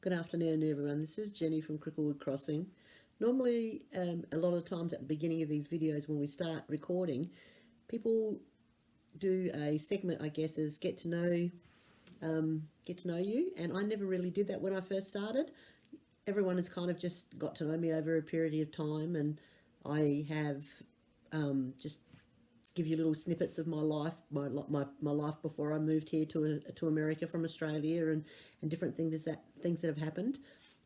Good afternoon, everyone. This is Jenny from Cricklewood Crossing. Normally, a lot of times at the beginning of these videos when we start recording, people do a segment, I guess, is get to know you. And I never really did that when I first started. Everyone has kind of just got to know me over a period of time, and I have just give you little snippets of my life, my life before I moved here to America from Australia, and different things that have happened.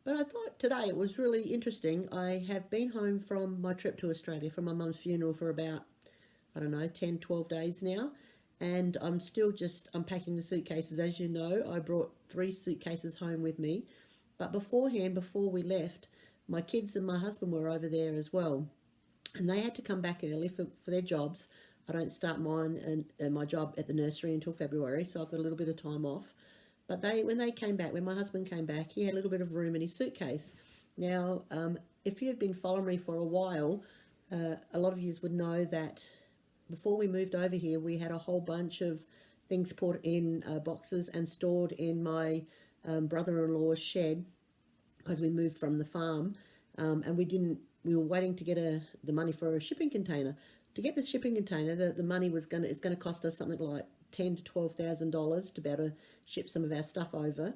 But I thought today it was really interesting. I have been home from my trip to Australia from my mum's funeral for about, I don't know, 10, 12 days now. And I'm still just unpacking the suitcases. As you know, I brought 3 suitcases home with me. But beforehand, before we left, my kids and my husband were over there as well. And they had to come back early for their jobs. I don't start mine and my job at the nursery until February, so I've got a little bit of time off. But when they came back, when my husband came back, he had a little bit of room in his suitcase. Now, if you've been following me for a while, a lot of you would know that before we moved over here, we had a whole bunch of things put in boxes and stored in my brother-in-law's shed because we moved from the farm, and we were waiting to get the money for a shipping container. To get the shipping container, the money is going to cost us something like $10,000 to $12,000 to be able to ship some of our stuff over.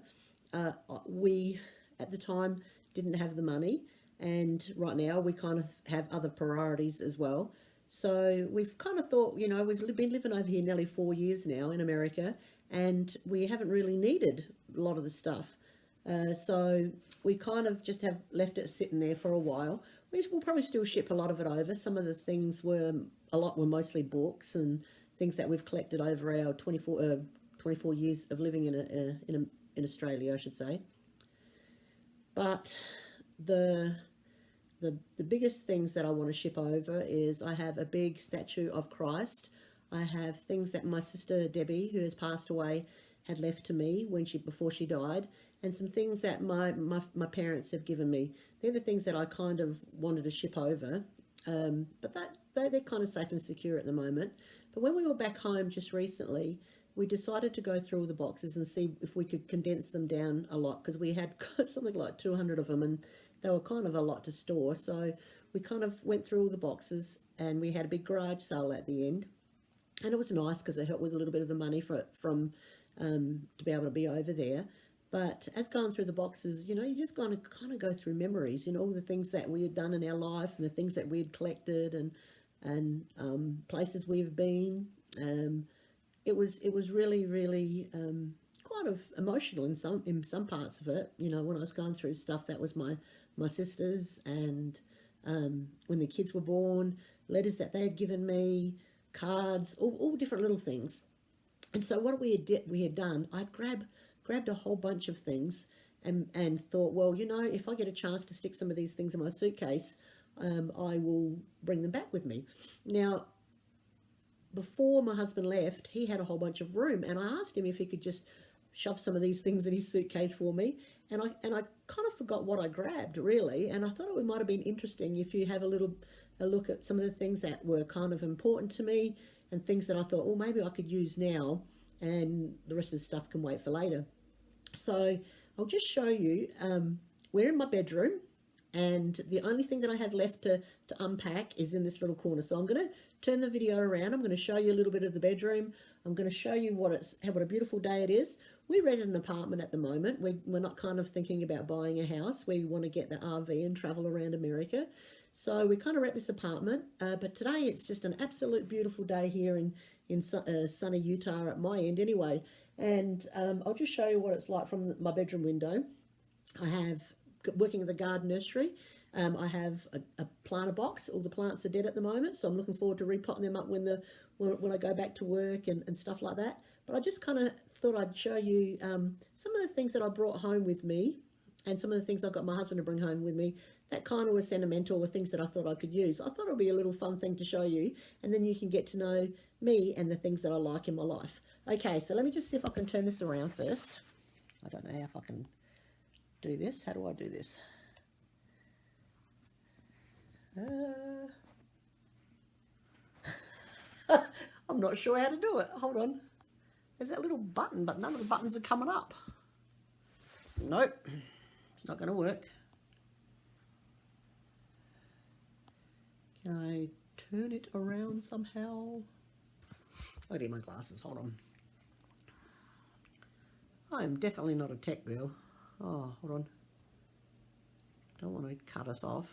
We at the time didn't have the money, and right now we kind of have other priorities as well. So we've kind of thought, you know, we've been living over here nearly 4 years now in America, and we haven't really needed a lot of the stuff. So we kind of just have left it sitting there for a while. We'll probably still ship a lot of it over. Some of the things were mostly books and things that we've collected over our 24 years of living in Australia, I should say. But the biggest things that I want to ship over is I have a big statue of Christ. I have things that my sister Debbie, who has passed away, had left to me before she died, and some things that my parents have given me. They're the things that I kind of wanted to ship over, but they're kind of safe and secure at the moment. But when we were back home just recently, we decided to go through all the boxes and see if we could condense them down a lot, because we had something like 200 of them, and they were kind of a lot to store. So we kind of went through all the boxes, and we had a big garage sale at the end, and it was nice because it helped with a little bit of the money to be able to be over there. But as going through the boxes, you know, you just kind of go through memories, you know, all the things that we had done in our life and the things that we had collected, and places we've been. It was really, really kind of emotional in some parts of it. You know, when I was going through stuff that was my sisters, and when the kids were born, letters that they had given me, cards, all different little things. And so what we had done, I'd grabbed a whole bunch of things and thought, well, you know, if I get a chance to stick some of these things in my suitcase, I will bring them back with me. Now, before my husband left, he had a whole bunch of room, and I asked him if he could just shove some of these things in his suitcase for me, and I kind of forgot what I grabbed, really, and I thought it might have been interesting if you have a look at some of the things that were kind of important to me, and things that I thought, well, maybe I could use now, and the rest of the stuff can wait for later. So I'll just show you, we're in my bedroom, and the only thing that I have left to unpack is in this little corner. So I'm going to turn the video around. I'm going to show you a little bit of the bedroom. I'm going to show you what a beautiful day it is. We rent an apartment at the moment. We're not kind of thinking about buying a house. We want to get the RV and travel around America. So we kind of rent this apartment, but today it's just an absolute beautiful day here in sunny Utah at my end anyway. And I'll just show you what it's like from my bedroom window. I have, working at the garden nursery, I have a planter box. All the plants are dead at the moment, so I'm looking forward to repotting them up when I go back to work and stuff like that. But I just kind of thought I'd show you some of the things that I brought home with me, and some of the things I got my husband to bring home with me that kind of were sentimental, or things that I thought I could use. I thought it would be a little fun thing to show you, and then you can get to know me and the things that I like in my life. Okay, so let me just see if I can turn this around first. I don't know if I can do this. How do I do this? I'm not sure how to do it. Hold on. There's that little button, but none of the buttons are coming up. Nope. It's not going to work. Can I turn it around somehow? I need my glasses, hold on. I'm definitely not a tech girl. Oh, hold on. Don't want to cut us off.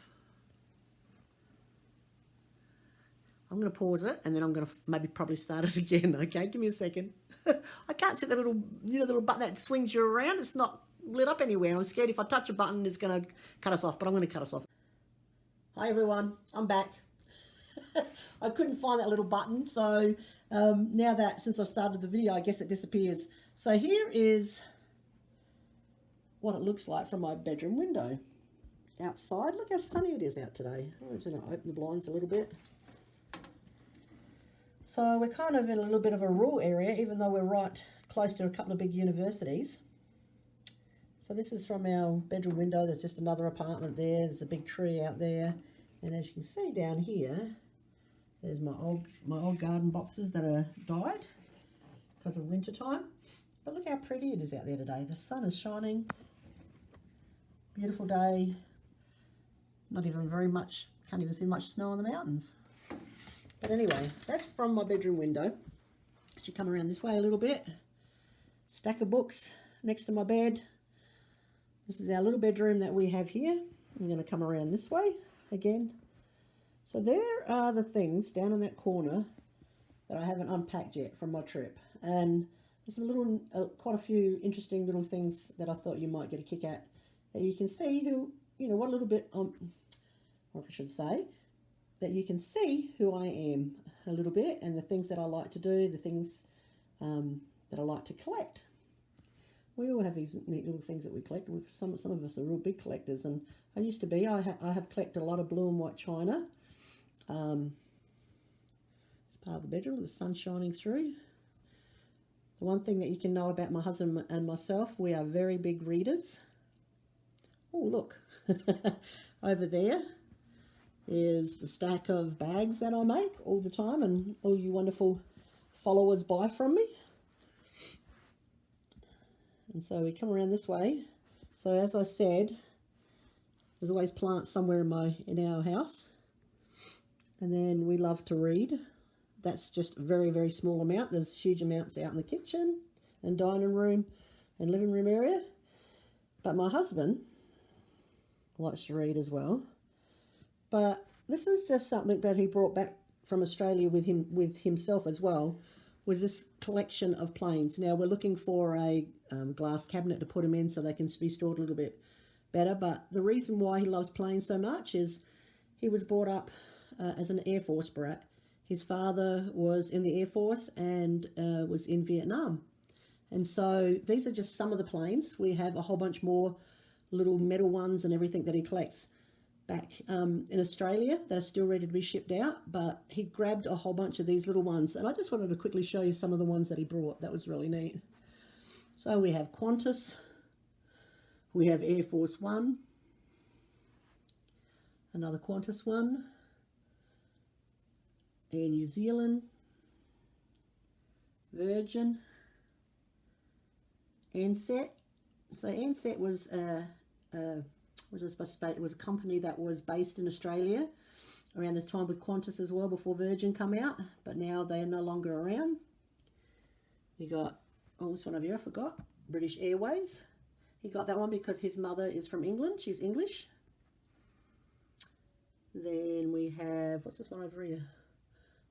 I'm going to pause it and then I'm going to maybe probably start it again. Okay, give me a second. I can't see the little, you know, the little button that swings you around. It's not lit up anywhere. I'm scared if I touch a button, it's going to cut us off, but I'm going to cut us off. Hi everyone, I'm back. I couldn't find that little button, so now that since I've started the video, I guess it disappears. So here is what it looks like from my bedroom window. Outside, look how sunny it is out today. I'm just going to open the blinds a little bit. So we're kind of in a little bit of a rural area, even though we're right close to a couple of big universities. So this is from our bedroom window. There's just another apartment there. There's a big tree out there. And as you can see down here, there's my old garden boxes that are dyed because of winter time. But look how pretty it is out there today. The sun is shining. Beautiful day. Not even very much, can't even see much snow on the mountains. But anyway, that's from my bedroom window. I should come around this way a little bit. Stack of books next to my bed. This is our little bedroom that we have here. I'm going to come around this way again. So there are the things down in that corner that I haven't unpacked yet from my trip. And there's some little, quite a few interesting little things that I thought you might get a kick at. That you can see who, you know, what a little bit, or I should say, that you can see who I am a little bit and the things that I like to do, the things that I like to collect. We all have these neat little things that we collect. Some of us are real big collectors, and I used to be. I have collected a lot of blue and white china. It's part of the bedroom, the sun shining through. The one thing that you can know about my husband and myself, we are very big readers. Oh, look. Over there is the stack of bags that I make all the time and all you wonderful followers buy from me. And so we come around this way. So as I said, there's always plants somewhere in our house. And then we love to read. That's just a very, very small amount. There's huge amounts out in the kitchen and dining room and living room area. But my husband likes to read as well. But this is just something that he brought back from Australia with himself as well, was this collection of planes. Now we're looking for a glass cabinet to put them in so they can be stored a little bit better. But the reason why he loves planes so much is he was brought up as an Air Force brat. His father was in the Air Force and was in Vietnam. And so these are just some of the planes. We have a whole bunch more little metal ones and everything that he collects back in Australia that are still ready to be shipped out. But he grabbed a whole bunch of these little ones. And I just wanted to quickly show you some of the ones that he brought. That was really neat. So we have Qantas. We have Air Force One. Another Qantas one. Air New Zealand, Virgin, Ansett. So Ansett was what was I supposed to say? It was a company that was based in Australia around the time with Qantas as well, before Virgin come out, but now they are no longer around. You got, oh, this one over here I forgot, British Airways. He got that one because his mother is from England. She's English. Then we have, what's this one over here?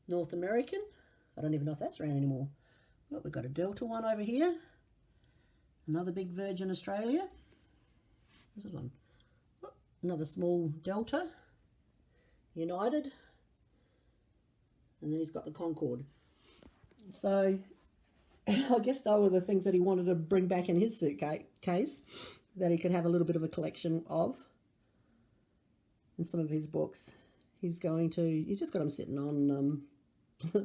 North American. I don't even know if that's around anymore. Look, we've got a Delta one over here. Another big Virgin Australia. This is one. Oh, another small Delta. United. And then he's got the Concorde. So I guess those were the things that he wanted to bring back in his suitcase that he could have a little bit of a collection of. And some of his books. He's just got them sitting on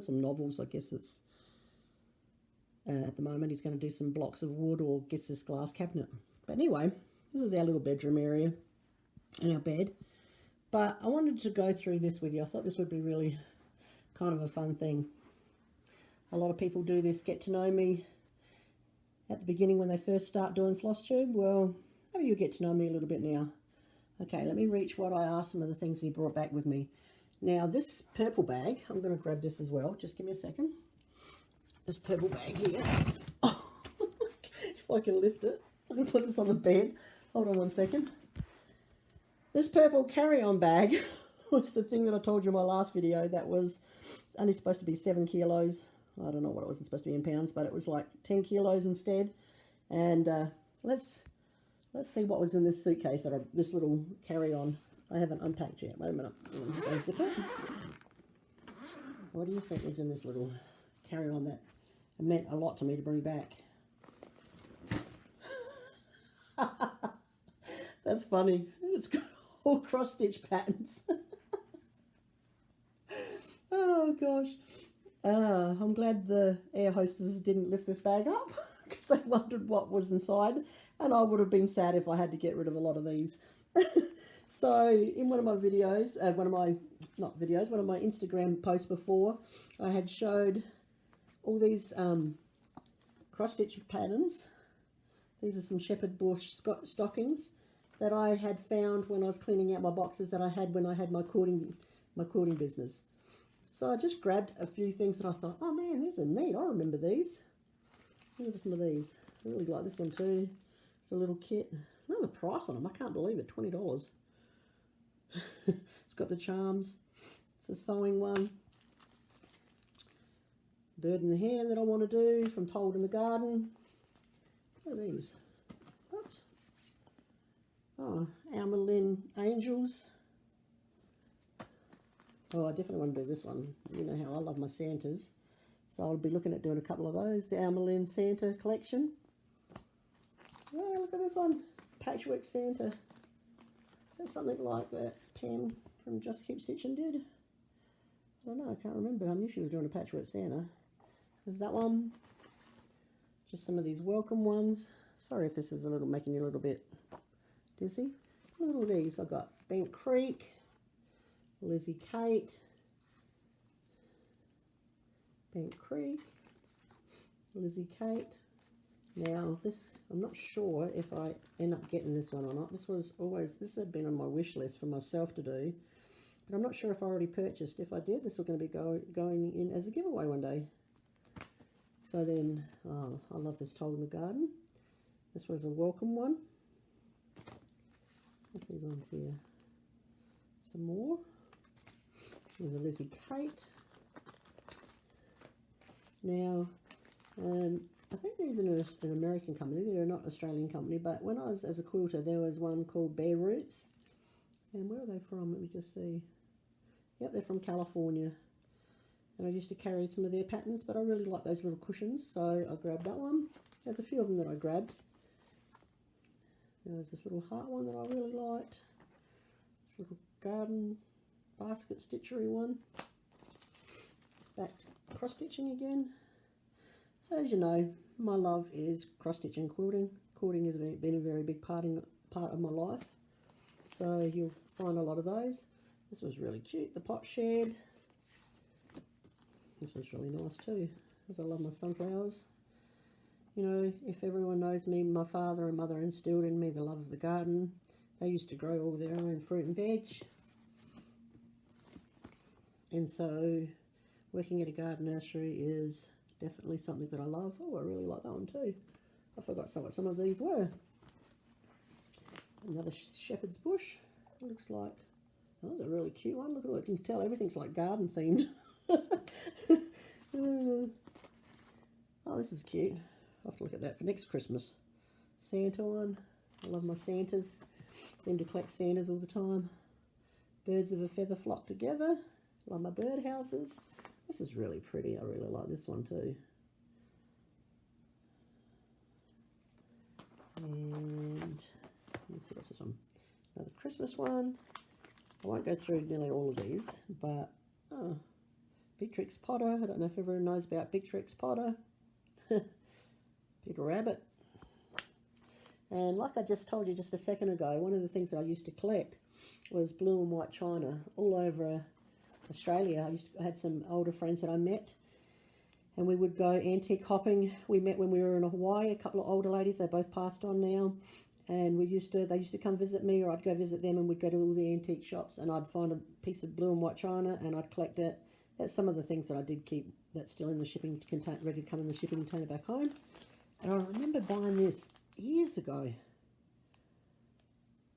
some novels, I guess it's, at the moment he's going to do some blocks of wood or gets this glass cabinet. But anyway, this is our little bedroom area and our bed. But I wanted to go through this with you. I thought this would be really kind of a fun thing. A lot of people do this, get to know me at the beginning when they first start doing Flosstube. Well, maybe you'll get to know me a little bit now. Okay, let me reach what I asked, some of the things he brought back with me. Now this purple bag, I'm going to grab this as well. Just give me a second. This purple bag here. Oh, if I can lift it, I'm going to put this on the bed. Hold on one second. This purple carry-on bag was the thing that I told you in my last video that was only supposed to be 7 kilos. I don't know what it was supposed to be in pounds, but it was like 10 kilos instead. And let's see what was in this suitcase, this little carry-on. I haven't unpacked yet. Wait a minute. Unzip it. What do you think was in this little carry-on that meant a lot to me to bring back? That's funny. It's got all cross-stitch patterns. Oh gosh. I'm glad the air hostesses didn't lift this bag up because they wondered what was inside, and I would have been sad if I had to get rid of a lot of these. So in one of my videos, one of my Instagram posts before, I had showed all these cross-stitch patterns. These are some shepherd bush stockings that I had found when I was cleaning out my boxes that I had when I had my cording business. So I just grabbed a few things and I thought, oh man, these are neat. I remember these. Look at some of these. I really like this one too. It's a little kit. Look at the price on them. I can't believe it. $20. It's got the charms. It's a sewing one. Bird in the hand that I want to do from Told in the Garden. What are these? Oops. Oh, Almalin Angels. Oh, I definitely want to do this one. You know how I love my Santas. So I'll be looking at doing a couple of those. The Almalin Santa collection. Oh, look at this one. Patchwork Santa. Is that something like that Pam from Just Keep Stitching did? I don't know, I can't remember. I knew she was doing a Patchwork Santa. There's that one. Just some of these welcome ones. Sorry if this is making you a little bit dizzy. Look at all these. I've got Bent Creek, Lizzie Kate, Bent Creek, Lizzie Kate. Now this, I'm not sure if I end up getting this one or not. This had been on my wish list for myself to do, but I'm not sure if I already purchased. If I did, this was going to be going in as a giveaway one day. So then, oh, I love this Told in the Garden. This was a welcome one. What's these ones here? Some more. There's a Lizzie Kate. Now, I think these are an American company. They're not an Australian company, but when I was as a quilter, there was one called Bare Roots. And where are they from? Let me just see. Yep, they're from California. And I used to carry some of their patterns, but I really like those little cushions, so I grabbed that one. There's a few of them that I grabbed. There's this little heart one that I really liked. This little garden basket stitchery one. Back to cross stitching again. So as you know, my love is cross stitching and quilting. Quilting has been a very big part of my life. So you'll find a lot of those. This was really cute, the pot shed. This was really nice too, because I love my sunflowers. You know, if everyone knows me, my father and mother instilled in me the love of the garden. They used to grow all their own fruit and veg. And so working at a garden nursery is definitely something that I love. Oh, I really like that one too. I forgot what some of these were. Another shepherd's bush. It looks like, oh, that's a really cute one. Look at it, you can tell everything's like garden themed. Oh, this is cute. I'll have to look at that for next Christmas. Santa one. I love my Santas. Seem to collect Santas all the time. Birds of a feather flock together. Love my bird houses. This is really pretty. I really like this one too. And let's see what's this one. Another Christmas one. I won't go through nearly all of these, but oh, Beatrix Potter. I don't know if everyone knows about Beatrix Potter. Peter Rabbit. And like I just told you just a second ago, one of the things that I used to collect was blue and white china all over Australia. I had some older friends that I met, and we would go antique hopping. We met when we were in Hawaii, a couple of older ladies. They both passed on now. and they used to come visit me, or I'd go visit them, and we'd go to all the antique shops, and I'd find a piece of blue and white china, and I'd collect it. That's some of the things that I did keep that's still in the shipping container, ready to come in the shipping container back home. And I remember buying this years ago.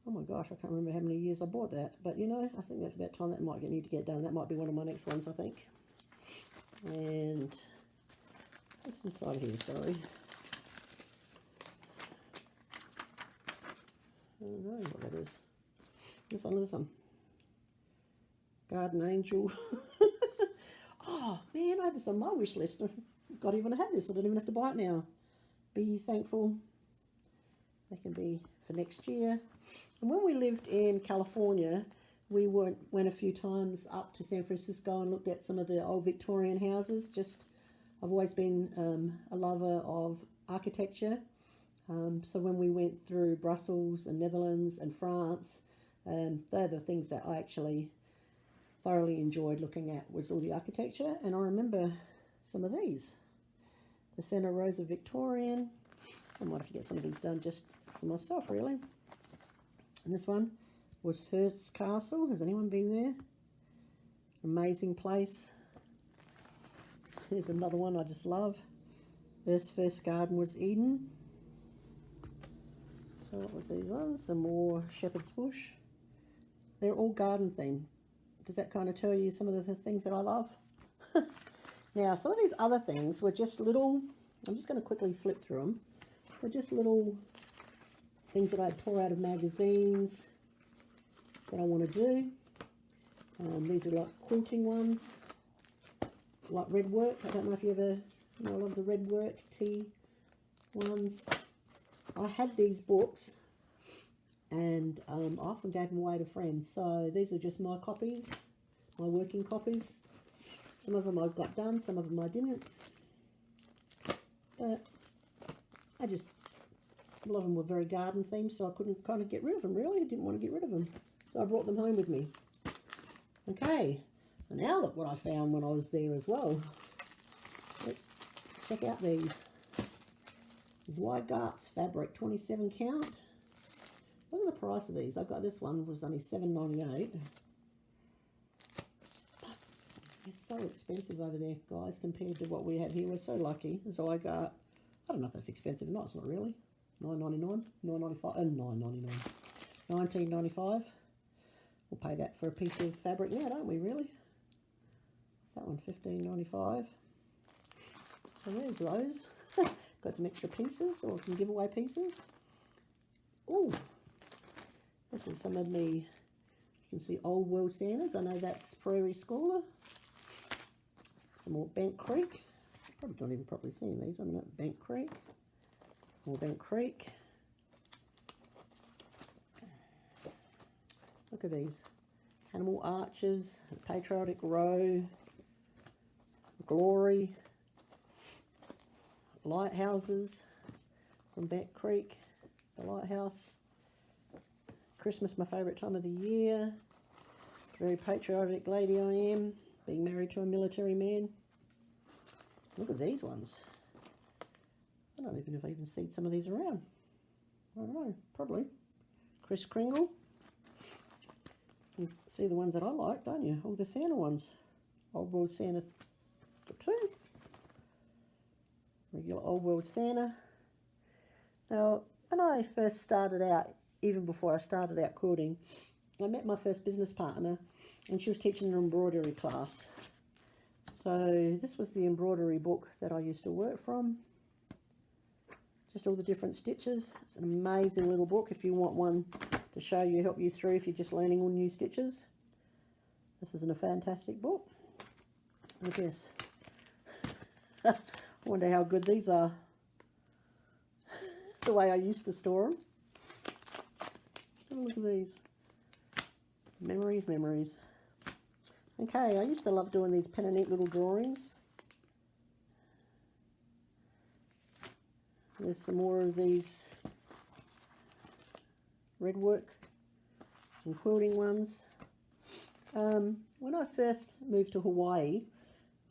Oh my gosh, I can't remember how many years I bought that, but you know, I think that's about time that might need to get done. That might be one of my next ones, I think. And what's inside here? Sorry. I don't know what that is. Listen. Garden Angel. Oh man, I had this on my wish list. I forgot even I had this. I don't even have to buy it now. Be thankful. They can be for next year. And when we lived in California, we went a few times up to San Francisco and looked at some of the old Victorian houses. I've always been a lover of architecture. So when we went through Brussels and Netherlands and France, they're the things that I actually thoroughly enjoyed looking at, was all the architecture. And I remember some of these. The Santa Rosa Victorian. I might have to get some of these done just for myself, really. And this one was Hearst Castle. Has anyone been there? Amazing place. Here's another one I just love. Earth's first garden was Eden. So what was these ones? Some more Shepherd's Bush. They're all garden themed. Does that kind of tell you some of the things that I love? Now, some of these other things were just little, I'm just going to quickly flip through them. They're just little things that I tore out of magazines that I want to do. These are like quilting ones, like red work. I don't know if you ever know a lot of the red work tea ones. I had these books, and I often gave them away to friends. So these are just my copies, my working copies. Some of them I got done, some of them I didn't. But a lot of them were very garden themed, so I couldn't kind of get rid of them, really. I didn't want to get rid of them. So I brought them home with me. Okay, and now look what I found when I was there as well. Let's check out these. These White Garts fabric, 27 count. Look at the price of these. I got this one, was only $7.98. It's so expensive over there, guys, compared to what we have here. We're so lucky. So I got, I don't know if that's expensive or not. It's not really. $9.99, $9.95, and $9.99, $19.95. We'll pay that for a piece of fabric now, don't we? Really? That one, $15.95. So there's those. Got some extra pieces, or some giveaway pieces. Oh, this is some of the, you can see Old World Santas. I know that's Prairie Schooler. Some more Bent Creek. Probably not even properly seeing these. I'm not Bent Creek. More Bent Creek. Look at these. Animal Archers, Patriotic Row, Glory, Lighthouses from Bent Creek, the lighthouse. Christmas, my favourite time of the year. Very patriotic lady I am, being married to a military man. Look at these ones. I don't even know if I even see some of these around. I don't know, probably. Kris Kringle. You see the ones that I like, don't you? All the Santa ones. Old World Santa, got two. Regular Old World Santa. Now, when I first started out, even before I started out quilting, I met my first business partner, and she was teaching an embroidery class. So this was the embroidery book that I used to work from. Just all the different stitches. It's an amazing little book if you want one to show you, help you through if you're just learning all new stitches. This is a fantastic book. I guess. I wonder how good these are. The way I used to store them. Oh, look at these. Memories, memories. Okay, I used to love doing these pen and ink little drawings. There's some more of these red work, some quilting ones. When I first moved to Hawaii,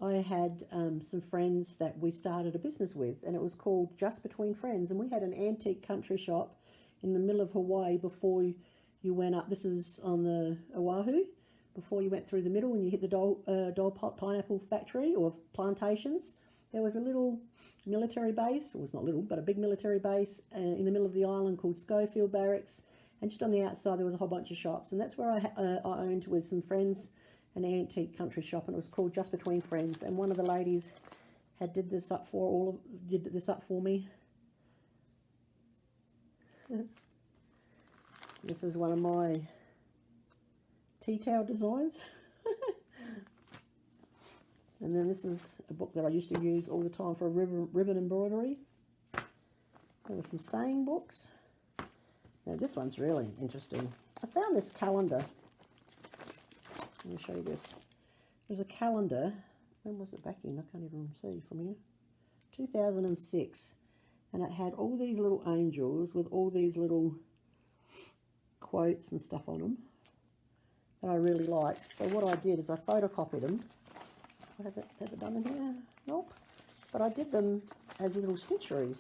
I had some friends that we started a business with, and it was called Just Between Friends, and we had an antique country shop in the middle of Hawaii before you went up. This is on the Oahu, before you went through the middle and you hit the Dole Pineapple Factory or plantations. There was a little military base, or it's not little, but a big military base in the middle of the island called Schofield Barracks. And just on the outside there was a whole bunch of shops, and that's where I owned with some friends an antique country shop, and it was called Just Between Friends. And one of the ladies did this up for me. This is one of my tea towel designs. And then this is a book that I used to use all the time for ribbon embroidery. There were some sewing books. Now this one's really interesting. I found this calendar. Let me show you this. There's a calendar. When was it back in? I can't even see from here. 2006. And it had all these little angels with all these little quotes and stuff on them that I really liked. So what I did is I photocopied them. Have it done in here? Nope. But I did them as little stitcheries.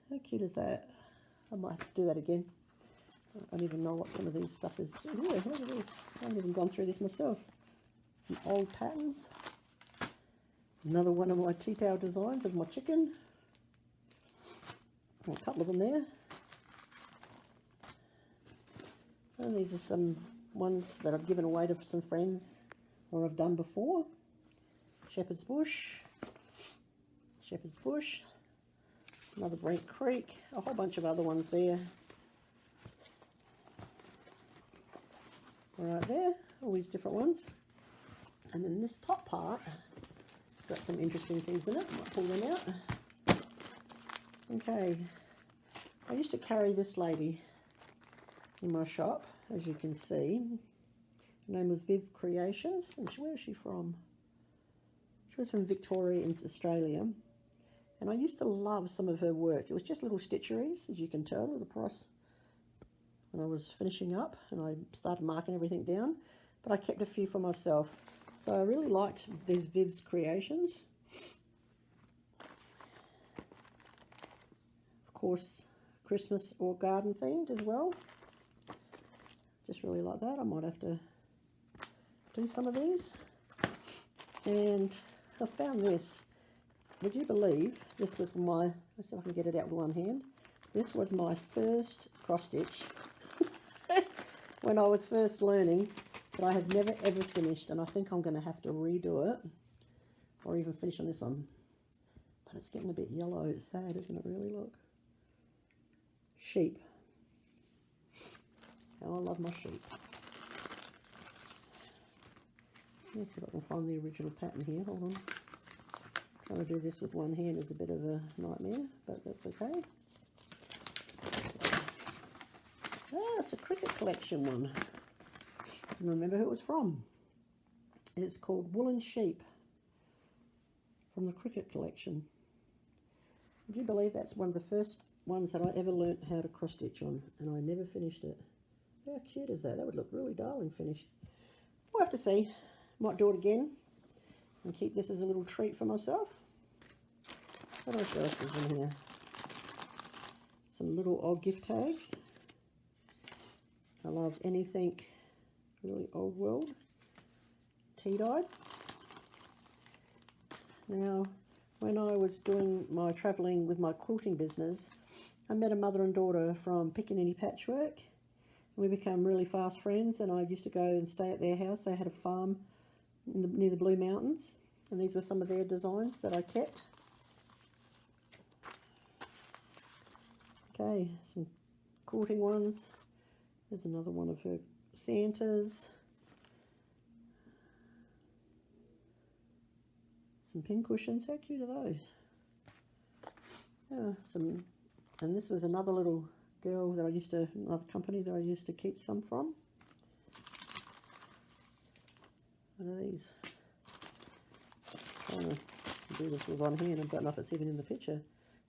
How cute is that? I might have to do that again. I don't even know what some of these stuff is. Yeah, look at this. I haven't even gone through this myself. Some old patterns. Another one of my tea towel designs of my chicken. A couple of them there. And these are some ones that I've given away to some friends or I've done before. Shepherd's Bush. Shepherd's Bush. Another Brent Creek. A whole bunch of other ones there. Right there. All these different ones. And then this top part got some interesting things in it. I might pull them out. Okay. I used to carry this lady in my shop, as you can see. Her name was Viv Creations, and where is she from? She was from Victoria in Australia, and I used to love some of her work. It was just little stitcheries, as you can tell, with the price when I was finishing up, and I started marking everything down, but I kept a few for myself. So I really liked these Viv's Creations. Of course, Christmas or garden themed as well. Just really like that. I might have to do some of these. And I found this. Would you believe this was my, let's see if I can get it out with one hand. This was my first cross stitch when I was first learning, that I had never ever finished, and I think I'm going to have to redo it or even finish on this one. But it's getting a bit yellow. It's sad, isn't it, really? Look. Sheep. Oh, I love my sheep. Let's see if I can find the original pattern here. Hold on. Trying to do this with one hand is a bit of a nightmare, but that's okay. Ah, it's a Cricket Collection one. I can remember who it was from. It's called Woollen Sheep, from the Cricket Collection. Would you believe that's one of the first ones that I ever learnt how to cross stitch on, and I never finished it. How cute is that? That would look really darling finished. We'll have to see. Might do it again and keep this as a little treat for myself. What else is in here? Some little odd gift tags. I love anything really old world. Tea-dyed. Now, when I was doing my travelling with my quilting business, I met a mother and daughter from Piccaninny Patchwork. We became really fast friends, and I used to go and stay at their house. They had a farm near the Blue Mountains, and these were some of their designs that I kept. Okay, some quilting ones. There's another one of her Santas. Some pin cushions. How cute are those? And this was another little girl that I used to, another company that I used to keep some from. What are these? I'm trying to do this with one hand. I don't know if it's even in the picture.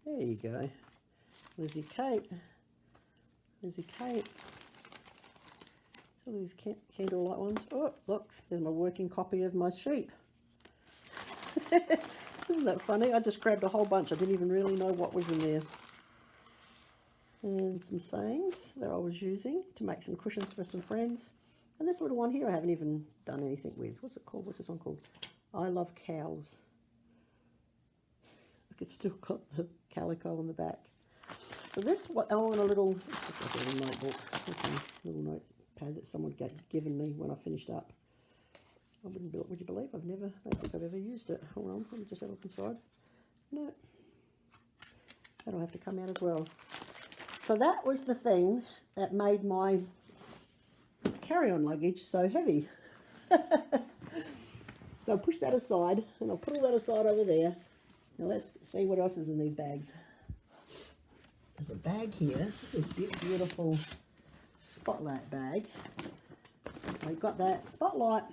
There you go. Lizzie Kate. Lizzie Kate. So these candlelight ones. Oh, look, there's my working copy of my sheep. Isn't that funny? I just grabbed a whole bunch. I didn't even really know what was in there. and some sayings that I was using to make some cushions for some friends. And this little one here I haven't even done anything with. What's it called? What's this one called? I love cows. Look, it's still got the calico on the back. So this, I want a little, it's like a little notebook, little notepad that someone had given me when I finished up. I wouldn't, would you believe, I don't think I've ever used it. Hold on, let me just have a look inside. No, that'll have to come out as well. So that was the thing that made my carry-on luggage so heavy. So I'll push that aside, and I'll put all that aside over there. Now let's see what else is in these bags. There's a bag here, this big beautiful Spotlight bag. I've got that. Spotlight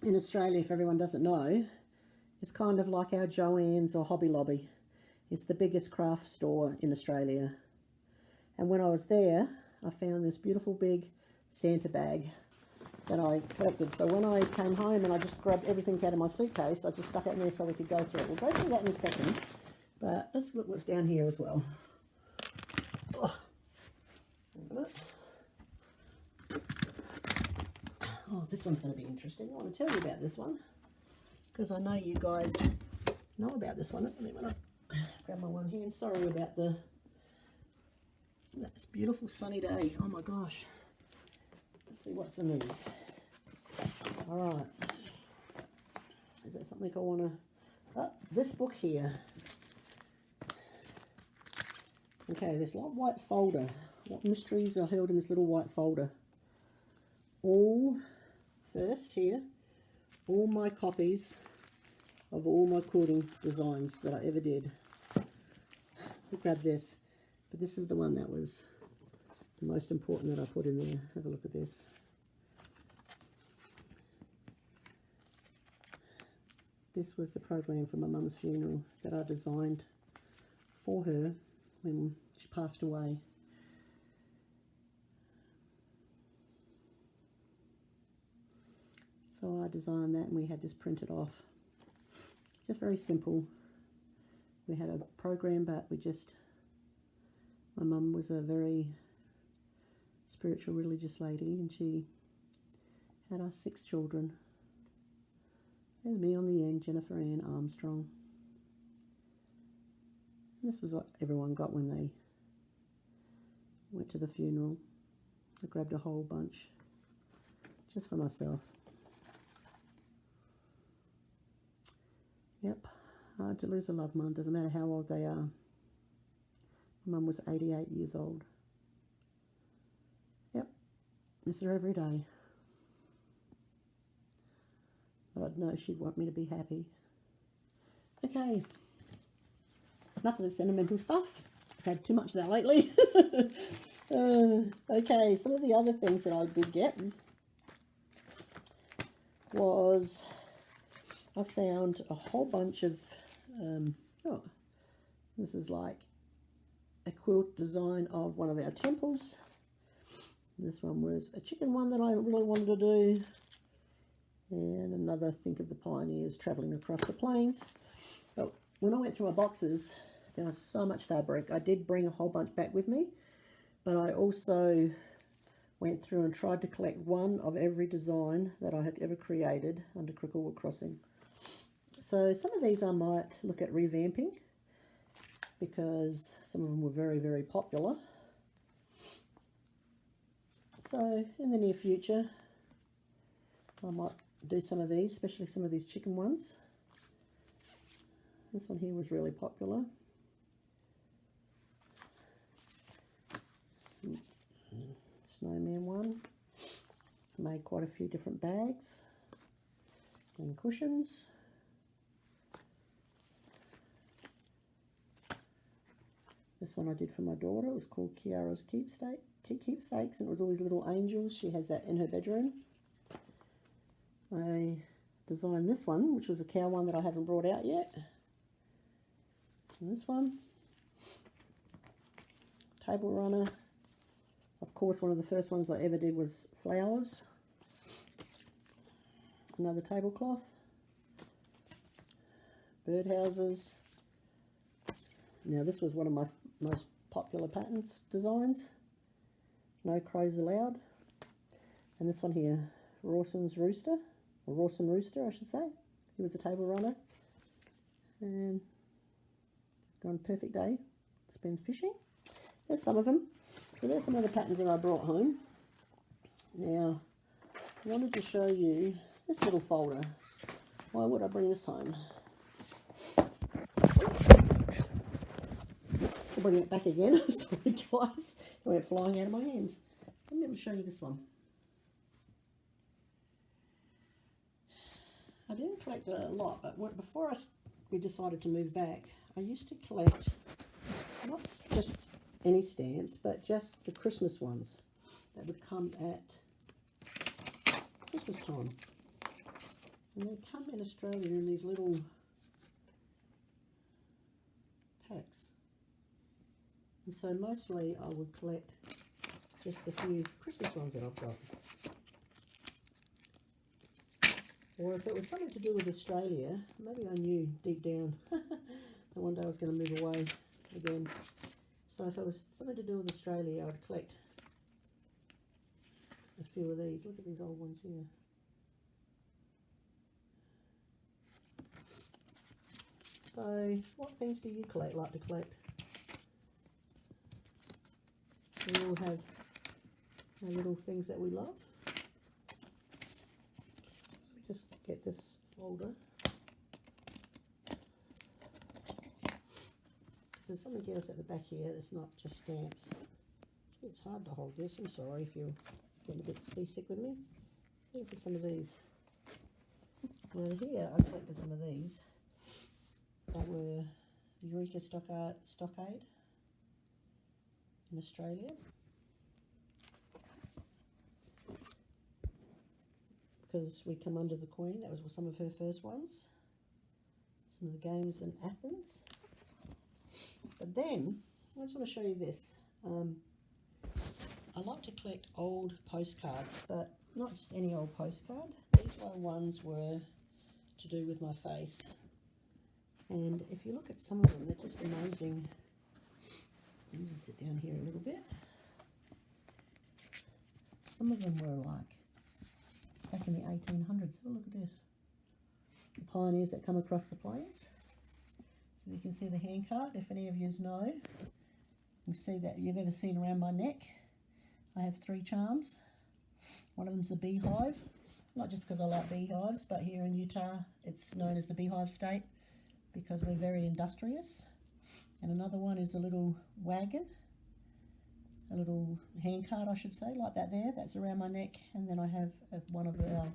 in Australia, if everyone doesn't know, is kind of like our Joann's or Hobby Lobby. It's the biggest craft store in Australia. And when I was there, I found this beautiful big Santa bag that I collected. So when I came home and I just grabbed everything out of my suitcase, I just stuck it in there so we could go through it. We'll go through that in a second, but let's look what's down here as well. Oh, this one's going to be interesting. I want to tell you about this one because I know you guys know about this one. Let me grab my one hand. Sorry about this beautiful sunny day. Oh my gosh. Let's see what's in these. Alright. Is that something I want to... Oh, this book here. Okay, this little white folder. What mysteries are held in this little white folder? First here, all my copies of all my quilting designs that I ever did. I'll grab this. But this is the one that was the most important that I put in there. Have a look at this. This was the program for my mum's funeral that I designed for her when she passed away. So I designed that and we had this printed off. Just very simple. We had a program, but my mum was a very spiritual religious lady and she had us 6 children. And me on the end, Jennifer Ann Armstrong. And this was what everyone got when they went to the funeral. I grabbed a whole bunch just for myself. Yep, hard to lose a loved one, doesn't matter how old they are. My mum was 88 years old. Yep, miss her every day. But I'd know she'd want me to be happy. Okay, enough of the sentimental stuff. I've had too much of that lately. Okay, some of the other things that I did get was I found a whole bunch of, this is like a quilt design of one of our temples. This one was a chicken one that I really wanted to do. And another Think of the Pioneers travelling across the plains. But when I went through my boxes, there was so much fabric. I did bring a whole bunch back with me, but I also went through and tried to collect one of every design that I had ever created under Cricklewood Crossing. So some of these I might look at revamping because some of them were very, very popular. So in the near future, I might do some of these, especially some of these chicken ones. This one here was really popular. Snowman one. Made quite a few different bags and cushions. This one I did for my daughter. It was called Tiaras Keepsakes, and it was always little angels. She has that in her bedroom. I designed this one, which was a cow one that I haven't brought out yet. And this one, table runner. Of course, one of the first ones I ever did was flowers. Another tablecloth. Birdhouses. Now this was one of my most popular patterns, designs. No crows allowed. And this one here, Rawson's Rooster, or Rawson Rooster, I should say. He was a table runner. And gone perfect day. Spend fishing. There's some of them. So there's some of the patterns that I brought home. Now, I wanted to show you this little folder. Why would I bring this home? I'll bring it back again. I'm sorry guys. It went flying out of my hands. Let me show you this one. I didn't collect a lot, but before we decided to move back, I used to collect not just any stamps, but just the Christmas ones that would come at Christmas time. And they come in Australia in these little packs. And so mostly I would collect just the few Christmas ones that I've got. Or if it was something to do with Australia, maybe I knew deep down that one day I was going to move away again. So if it was something to do with Australia, I would collect a few of these. Look at these old ones here. So what things do you like to collect? We all have our little things that we love. Let me just get this folder. There's something else at the back here that's not just stamps. It's hard to hold this. I'm sorry if you're getting a bit seasick with me. See if there's some of these. Well, here I collected some of these that were Eureka Stockade in Australia. Because we come under the Queen, that was some of her first ones. Some of the games in Athens. But then, I just want to show you this. I like to collect old postcards, but not just any old postcard. These ones were to do with my faith. And if you look at some of them, they're just amazing. Let me just sit down here a little bit. Some of them were like back in the 1800s. Oh, look at this. The pioneers that come across the plains. So you can see the handcart, if any of you know. You see that you've ever seen around my neck. I have 3 charms. One of them's a beehive. Not just because I like beehives, but here in Utah it's known as the beehive state because we're very industrious. And another one is a little wagon, a little handcart I should say, like that there. That's around my neck. And then I have one of a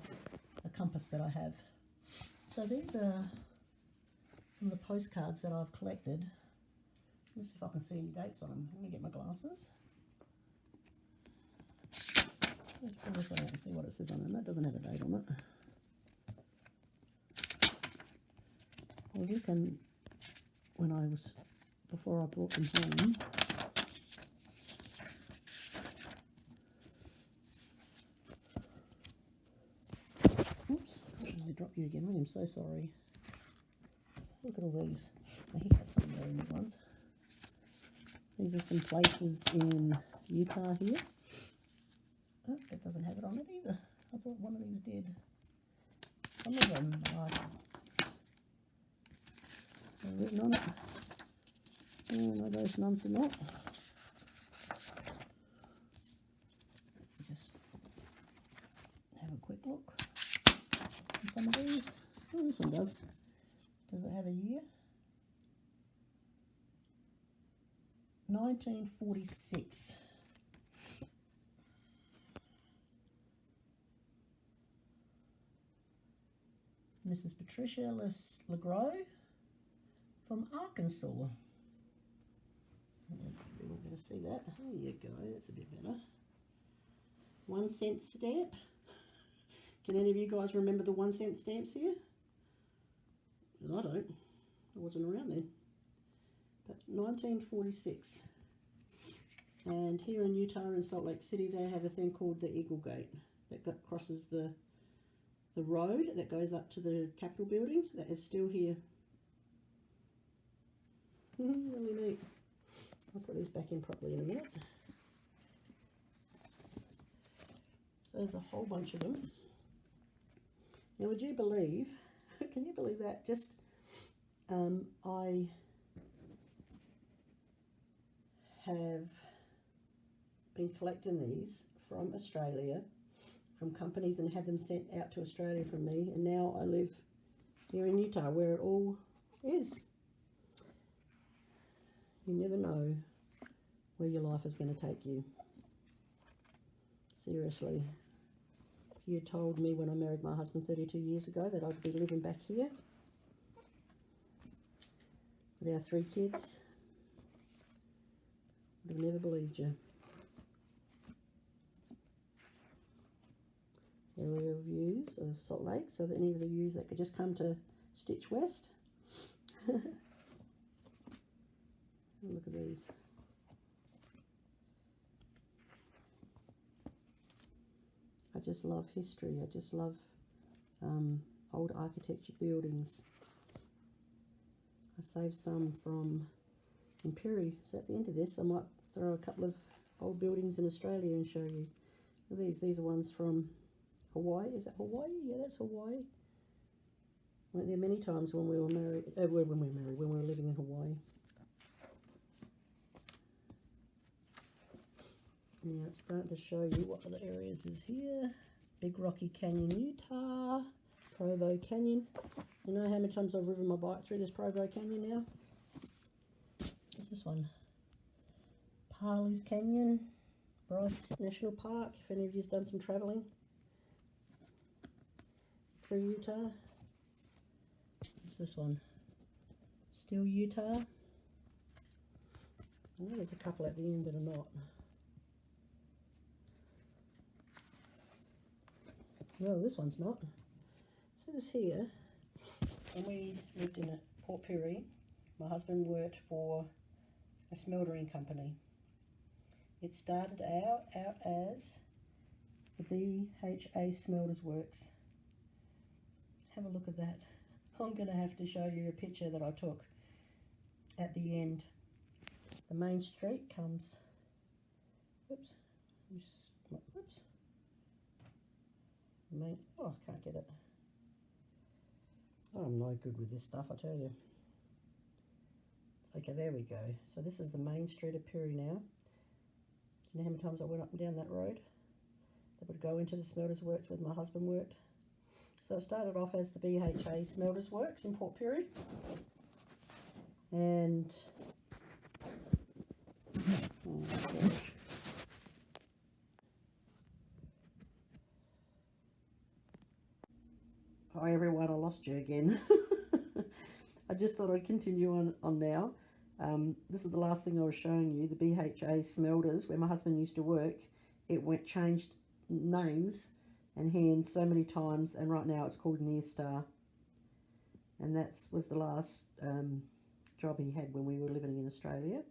compass that I have. So these are some of the postcards that I've collected. Let me see if I can see any dates on them. Let me get my glasses. Let's pull this one out and see what it says on them. That doesn't have a date on it. Well, you can, before I brought them home, oops, I nearly dropped you again. I am so sorry. Look at all these. I hit that some very neat ones. These are some places in Utah here. Oh, it doesn't have it on it either. I thought one of these did. Some of them are written on it. And I those nuns are not. Just have a quick look at some of these. Oh, this one does. Does it have a year? 1946. Mrs. Patricia LeGros from Arkansas. We're not going to see that. There you go. That's a bit better. 1 cent stamp. Can any of you guys remember the 1 cent stamps here? I don't. I wasn't around then. But 1946. And here in Utah and Salt Lake City, they have a thing called the Eagle Gate that crosses the road that goes up to the Capitol building. That is still here. Really neat. I'll put these back in properly in a minute. So there's a whole bunch of them. Now, would you believe, can you believe that? Just, I have been collecting these from Australia, from companies, and had them sent out to Australia from me, and now I live here in Utah where it all is. You never know where your life is going to take you. Seriously. If you had told me when I married my husband 32 years ago that I'd be living back here with our 3 kids, I'd have never believed you. There were views of Salt Lake, so that any of the views that could just come to Stitch West. Look at these. I just love history. I just love old architecture buildings. I saved some from Imperi. So at the end of this, I might throw a couple of old buildings in Australia and show you. Look at these. These are ones from Hawaii. Is that Hawaii? Yeah, that's Hawaii. Went there many times when we were married. When we were living in Hawaii. Now it's starting to show you what other areas is here. Big Rocky Canyon, Utah. Provo Canyon. You know how many times I've ridden my bike through this Provo Canyon now? What's this one? Parley's Canyon. Bryce National Park, if any of you's done some travelling through Utah. What's this one? Still Utah. I know there's a couple at the end that are not. No, this one's not. So this here, when we lived in Port Pirie, my husband worked for a smeltering company. It started out as the BHA Smelters Works. Have a look at that. I'm going to have to show you a picture that I took at the end. The main street comes, oops, oh, I can't get it. Oh, I'm no good with this stuff, I tell you. Okay, there we go. So this is the main street of Pirie now. Do you know how many times I went up and down that road? That would go into the Smelters Works where my husband worked. So it started off as the BHA Smelters Works in Port Pirie. And oh gosh. Hi everyone, I lost you again. I just thought I'd continue on now. This is the last thing I was showing you, the BHA Smelters, where my husband used to work. It changed names and hands so many times, and right now it's called Near Star. And that was the last job he had when we were living in Australia.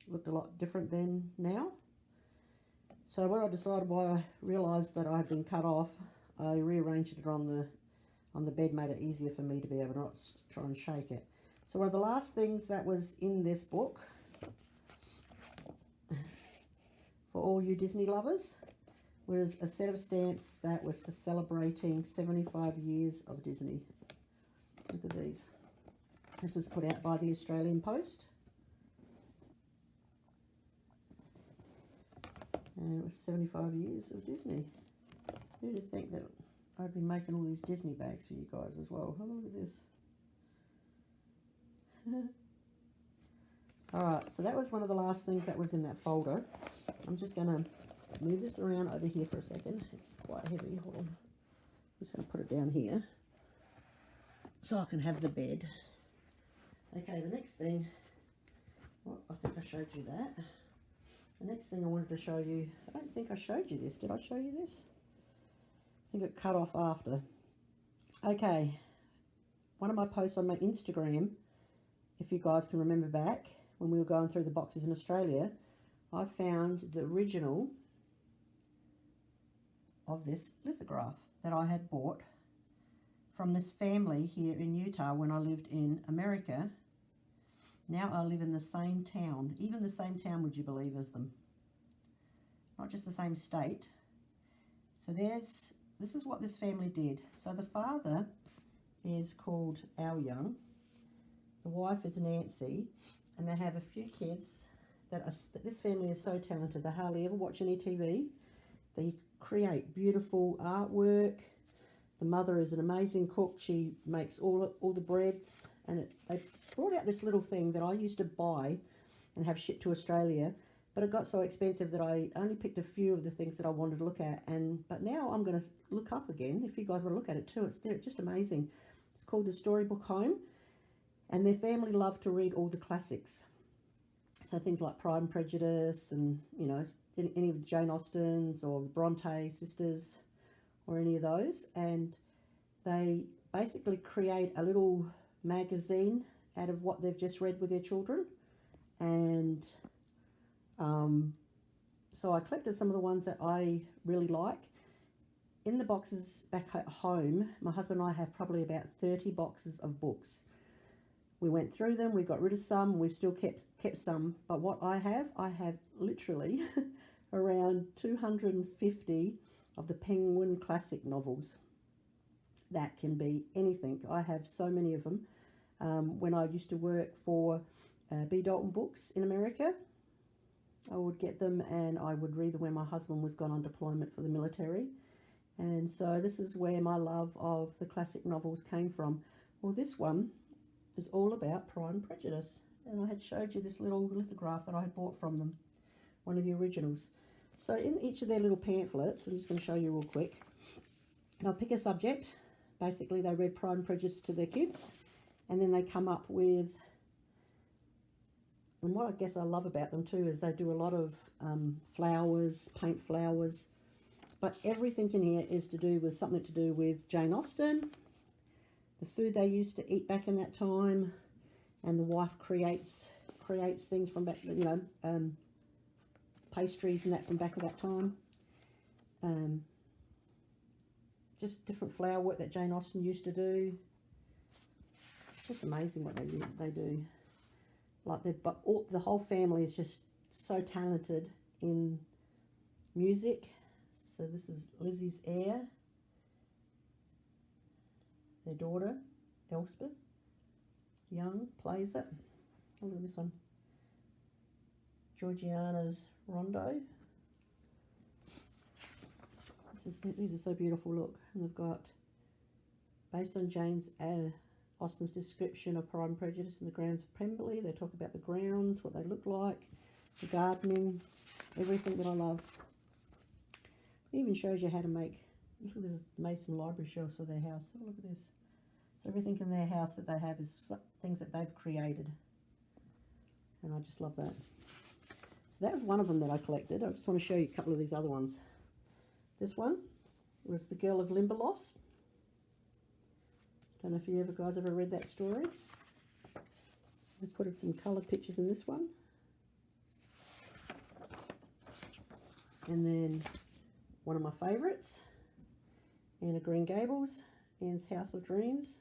Looked a lot different than now. So what I decided, while I realised that I had been cut off, I rearranged it on the bed, made it easier for me to be able to not try and shake it. So one of the last things that was in this book, for all you Disney lovers, was a set of stamps that was to celebrating 75 years of Disney. Look at these. This was put out by the Australian Post. And it was 75 years of Disney. Who'd have think that I'd be making all these Disney bags for you guys as well. Oh, look at this. Alright, so that was one of the last things that was in that folder. I'm just going to move this around over here for a second. It's quite heavy. Hold on. I'm just going to put it down here so I can have the bed. Okay, the next thing, well, I think I showed you that. The next thing I wanted to show you, I don't think I showed you this. Did I show you this? I think it cut off after. Okay, one of my posts on my Instagram, if you guys can remember back when we were going through the boxes in Australia, I found the original of this lithograph that I had bought from this family here in Utah when I lived in America. now I live in the same town, even the same town, would you believe, as them. Not just the same state. So this is what this family did. So the father is called Al Young. The wife is Nancy, and they have a few kids this family is so talented. They hardly ever watch any TV. They create beautiful artwork. The mother is an amazing cook. She makes all the breads, and they brought out this little thing that I used to buy and have shipped to Australia, but it got so expensive that I only picked a few of the things that I wanted to look at. But now I'm going to look up again. If you guys want to look at it too, it's just amazing. It's called the Storybook Home, and their family love to read all the classics. So things like Pride and Prejudice, and any of the Jane Austens or the Bronte sisters or any of those. And they basically create a little magazine out of what they've just read with their children. And so I collected some of the ones that I really like. In the boxes back at home, my husband and I have probably about 30 boxes of books. We went through them, we got rid of some, we've still kept some. But what I have literally around 250 of the Penguin classic novels. That can be anything. I have so many of them. When I used to work for B. Dalton Books in America, I would get them and I would read them when my husband was gone on deployment for the military. And so this is where my love of the classic novels came from. Well, this one is all about Pride and Prejudice, and I had showed you this little lithograph that I had bought from them, one of the originals. So in each of their little pamphlets, I'm just going to show you real quick, they'll pick a subject. Basically they read Pride and Prejudice to their kids, and then they come up with, and what I guess I love about them too is they do a lot of flowers, paint flowers, but everything in here is something to do with Jane Austen, the food they used to eat back in that time, and the wife creates things from back, pastries and that from back of that time. Just different flower work that Jane Austen used to do. It's just amazing what they do. Like the whole family is just so talented in music. So this is Lizzie's heir. Their daughter, Elspeth Young, plays it. Oh, look at this one. Georgiana's Rondo. These are so beautiful, look. And they've got, based on Jane's Austen's description of Pride and Prejudice in the grounds of Pemberley, they talk about the grounds, what they look like, the gardening, everything that I love. It even shows you how to make, look at this, made some library shelves for their house. Have a look at this. So everything in their house that they have is things that they've created. And I just love that. So that was one of them that I collected. I just want to show you a couple of these other ones. This one was The Girl of Limberlost. Don't know if you guys ever read that story. I put some coloured pictures in this one. And then one of my favourites, Anne of Green Gables, Anne's House of Dreams.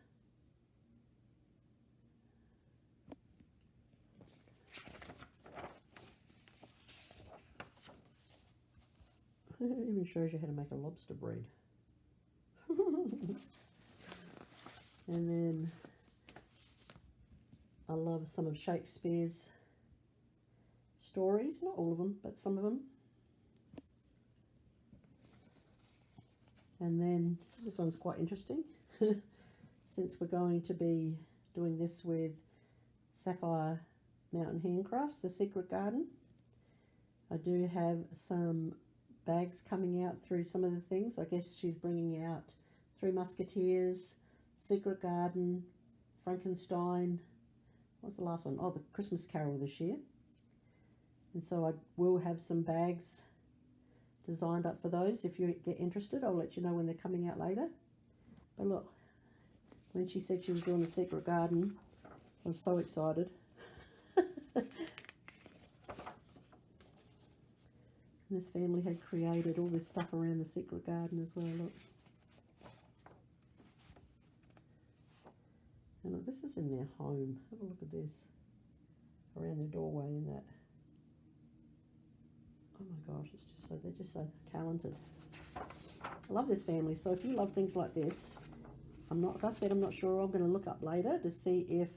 It even shows you how to make a lobster bread. And then I love some of Shakespeare's stories, not all of them, but some of them. And then this one's quite interesting. Since we're going to be doing this with Sapphire Mountain Handcrafts, The Secret Garden, I do have some bags coming out through some of the things. I guess she's bringing out Three Musketeers, Secret Garden, Frankenstein. What's the last one? Oh, The Christmas Carol this year. And so I will have some bags designed up for those. If you get interested, I'll let you know when they're coming out later. But look, when she said she was doing The Secret Garden, I was so excited. And this family had created all this stuff around the Secret Garden as well, look. And look, this is in their home. Have a look at this. around their doorway in that. Oh my gosh, it's just so, they're just so talented. I love this family. So if you love things like this, like I said, I'm not sure. I'm going to look up later to see if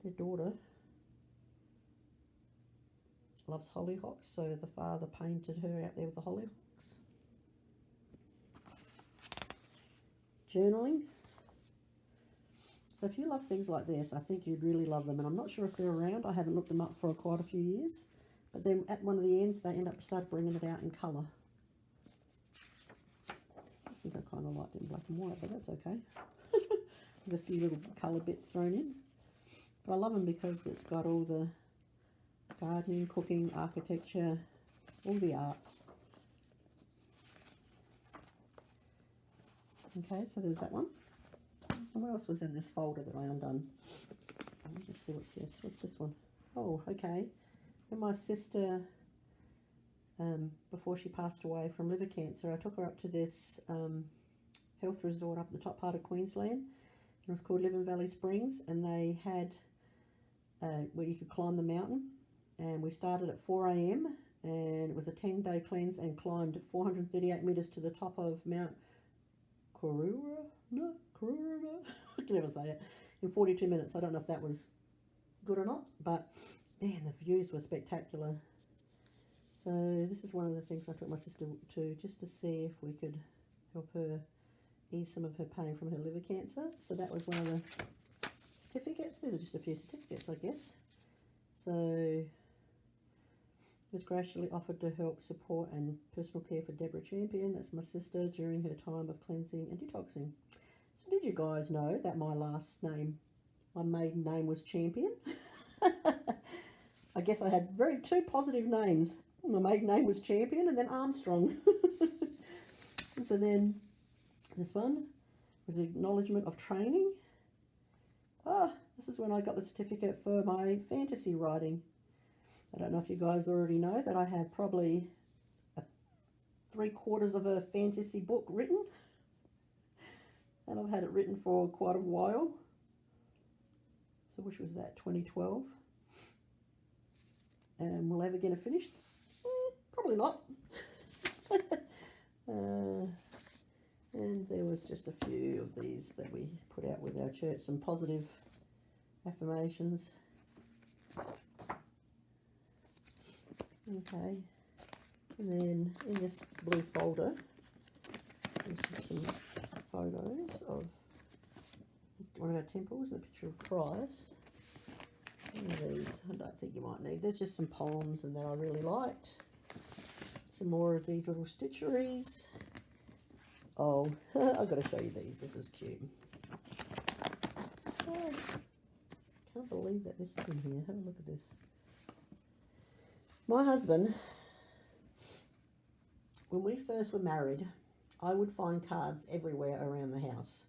their daughter loves hollyhocks, so the father painted her out there with the hollyhocks. Journaling. So if you love things like this, I think you'd really love them. And I'm not sure if they're around. I haven't looked them up for quite a few years. But then at one of the ends, they end up start bringing it out in colour. I think I kind of liked it in black and white, but that's okay. With a few little colour bits thrown in. But I love them because it's got all the gardening, cooking, architecture, all the arts. Okay, so there's that one. And what else was in this folder that I undone? Let me just see what's this. What's this one? Oh, okay. When my sister, before she passed away from liver cancer, I took her up to this health resort up in the top part of Queensland. It was called Living Valley Springs, and they had where you could climb the mountain. And we started at 4 a.m. and it was a 10-day cleanse and climbed 438 metres to the top of Mount Kuruma? I can never say it. In 42 minutes. I don't know if that was good or not, but man, the views were spectacular. So this is one of the things I took my sister to, just to see if we could help her ease some of her pain from her liver cancer. So that was one of the certificates. These are just a few certificates, I guess. So was graciously offered to help support and personal care for Deborah Champion, that's my sister, during her time of cleansing and detoxing. So did you guys know that my last name, my maiden name was Champion? I guess I had two positive names. My maiden name was Champion and then Armstrong. And so then this one was Acknowledgement of Training. This is when I got the certificate for my fantasy writing. I don't know if you guys already know that I have probably 3/4 of a fantasy book written. And I've had it written for quite a while. So which was that, 2012? And will I ever get it finished? Probably not. And there was just a few of these that we put out with our church, some positive affirmations. Okay, and then in this blue folder, there's just some photos of one of our temples and a picture of Christ. One of these, I don't think you might need. There's just some poems and that I really liked. Some more of these little stitcheries. Oh, I've got to show you these. This is cute. Oh, can't believe that this is in here. Have a look at this. My husband, when we first were married, I would find cards everywhere around the house.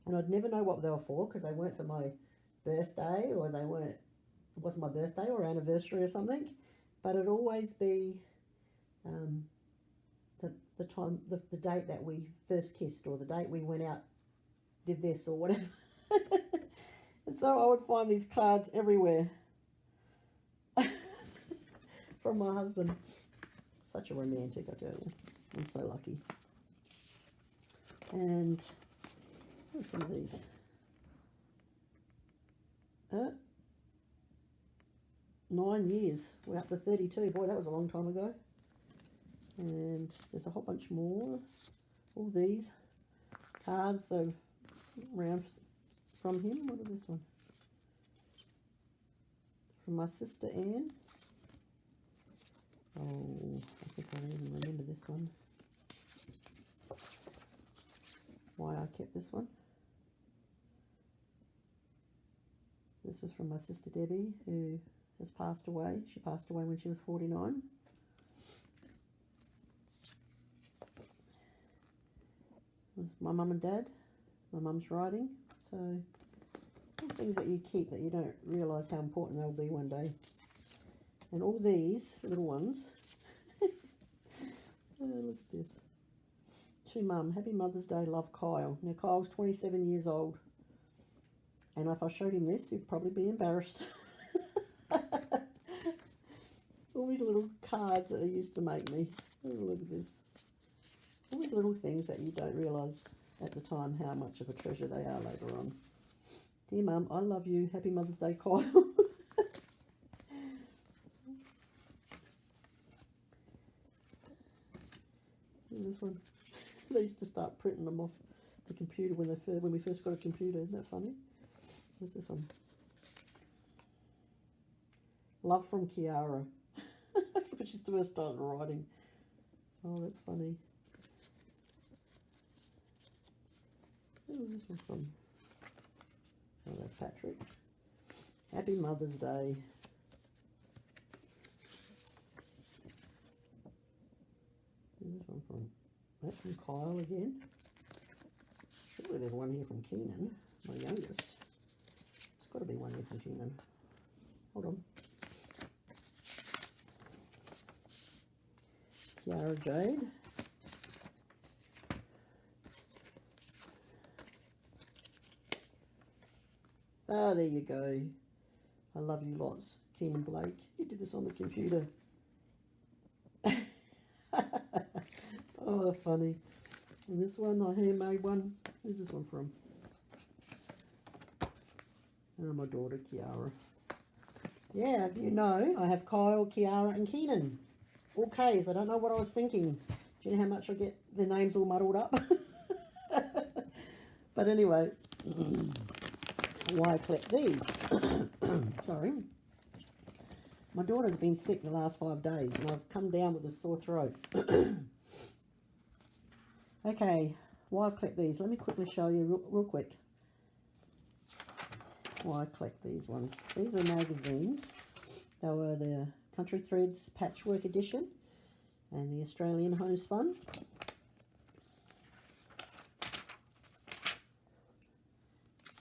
And I'd never know what they were for, because they weren't for my birthday, or they weren't, it wasn't my birthday or anniversary or something. But it'd always be the time, the date that we first kissed, or the date we went out, did this or whatever. And so I would find these cards everywhere. From my husband. Such a romantic, I tell you. I'm so lucky. And what's some of these? 9 years. We're up to 32. Boy, that was a long time ago. And there's a whole bunch more. All these cards are around from him. What is this one? From my sister Anne. Oh, I think I even remember this one. Why I kept this one. This was from my sister Debbie, who has passed away. She passed away when she was 49. It was my mum and dad. My mum's writing. So, things that you keep that you don't realise how important they'll be one day. And all these little ones. Oh, look at this. To Mum, happy Mother's Day, love Kyle. Now Kyle's 27 years old. And if I showed him this, he'd probably be embarrassed. these little cards that they used to make me. Oh, look at this. All these little things that you don't realise at the time how much of a treasure they are later on. Dear Mum, I love you. Happy Mother's Day, Kyle. This one. They used to start printing them off the computer when we first got a computer. Isn't that funny? What's this one? Love from Tiara. When she first started writing. Oh, that's funny. Who was this one from? Oh, that's Patrick. Happy Mother's Day. Where's this one from? That's from Kyle again. Surely there's one here from Keenan, my youngest. There's got to be one here from Keenan. Hold on. Kiara Jade. Ah, there you go. I love you lots. Keenan Blake. You did this on the computer. Oh, funny. And this one, I handmade one. Who's this one from? Oh, my daughter, Kiara. Yeah, you know, I have Kyle, Kiara, and Keenan. All K's. I don't know what I was thinking. Do you know how much I get their names all muddled up? But anyway, why I collect these? Sorry. My daughter's been sick the last 5 days, and I've come down with a sore throat. Okay, why I've collect these. Let me quickly show you real quick why I collect these ones. These are magazines. They were the Country Threads Patchwork Edition and the Australian Homespun.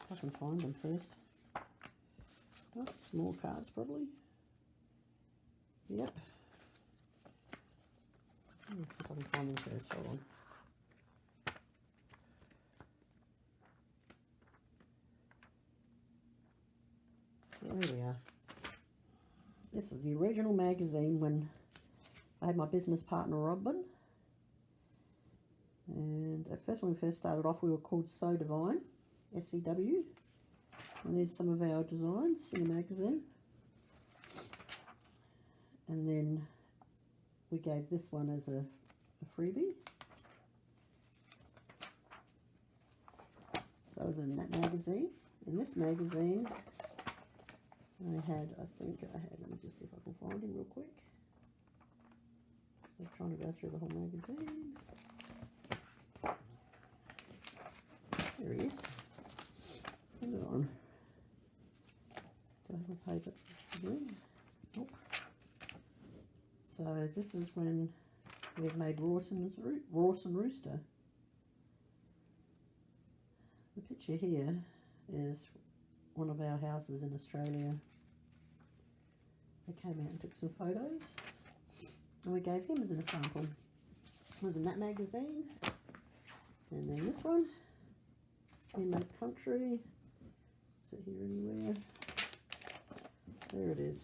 If I can find them first. Oh, small cards probably. Yep. Let's see if I can find them first. Hold on. There we are. This is the original magazine when I had my business partner Robin. And at first, when we first started off, we were called So Divine, SCW. And there's some of our designs in the magazine. And then we gave this one as a freebie. So it was in that magazine. In this magazine, let me just see if I can find him real quick. Just trying to go through the whole magazine. There he is. Hang on. Do I have a paper again? Nope. So this is when we've made Rawson's Rooster. The picture here is one of our houses in Australia. I came out and took some photos, and we gave him as an example. It was in that magazine, and then this one, Inland Country. Is it here anywhere? There it is.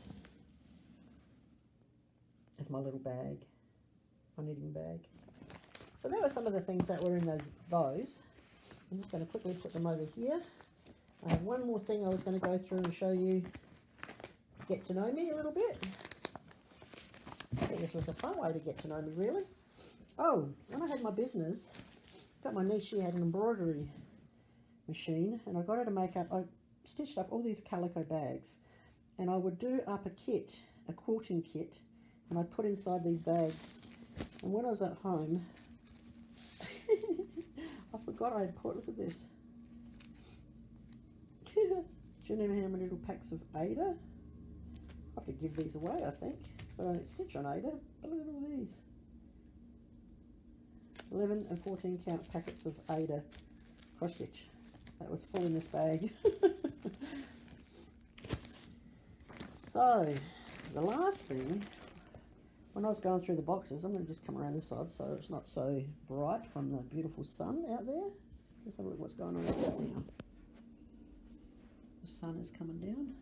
It's my little bag, my knitting bag. So there were some of the things that were in those. I'm just going to quickly put them over here. I have one more thing I was going to go through and show you, get to know me a little bit. I think this was a fun way to get to know me, really. Oh, when I had my business, got my niece, she had an embroidery machine, and I got her to make up, I stitched up all these calico bags, and I would do up a kit, a quilting kit, and I'd put inside these bags. And when I was at home, I forgot I had put, look at this. Do you know how many little packs of Ada? I have to give these away, I think, if I don't stitch on Ada. But look at all these. 11 and 14 count packets of Ada cross stitch. That was full in this bag. So, the last thing, when I was going through the boxes, I'm going to just come around this side so it's not so bright from the beautiful sun out there. Let's have a look what's going on out there now. The sun is coming down.